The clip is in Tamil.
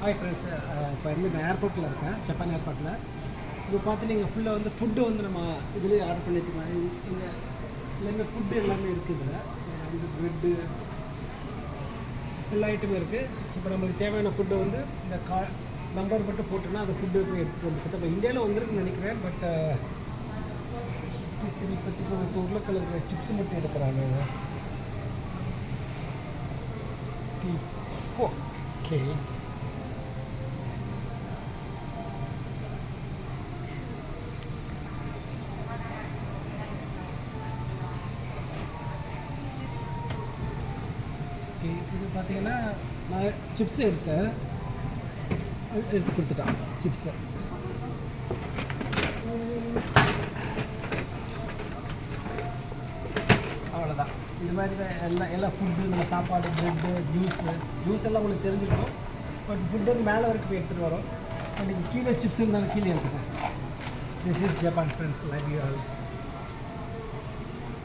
ஹாய் ஃப்ரெண்ட்ஸ், இப்போ நான் ஏர்போர்ட்டில் இருக்கேன், ஜப்பான் ஏர்போர்ட்டில். இப்போ பார்த்தீங்கன்னா ஃபுல்லாக வந்து ஃபுட்டு வந்து நம்ம இதுலேயே ஆர்டர் பண்ணிக்கலாம். இங்கே எல்லாமே ஃபுட்டு எல்லாமே இருக்குது. இதில் வந்து ப்ரெட்டு எல்லா ஐட்டமும் இருக்குது. இப்போ நம்மளுக்கு தேவையான ஃபுட்டு வந்து இந்த நம்பர் மட்டும் போட்டோன்னா அந்த ஃபுட்டு போய் எடுத்துகிட்டு வந்து இப்போ இந்தியாவில் வந்துருக்குன்னு நினைக்கிறேன். பட் இப்போ உருளைக்கிழங்கு சிப்ஸ் மட்டும் எடுக்கிறாங்க. ஓகே, இது பார்த்தீங்கன்னா நான் சிப்ஸ் எடுத்து கொடுத்துட்டான். சிப்ஸை அவ்வளோதான். இது மாதிரி எல்லா ஃபுட்டு, நம்ம சாப்பாடு, ப்ரெட்டு, ஜூஸ் எல்லாம் உங்களுக்கு தெரிஞ்சுக்கணும். பட் ஃபுட்டு வந்து மேலே வரைக்கும் போய் எடுத்துகிட்டு வரோம். அண்ட் இங்கே கீழே சிப்ஸ் இருந்தாலும் கீழே எடுத்துக்கேன். This is Japan friends, love you all.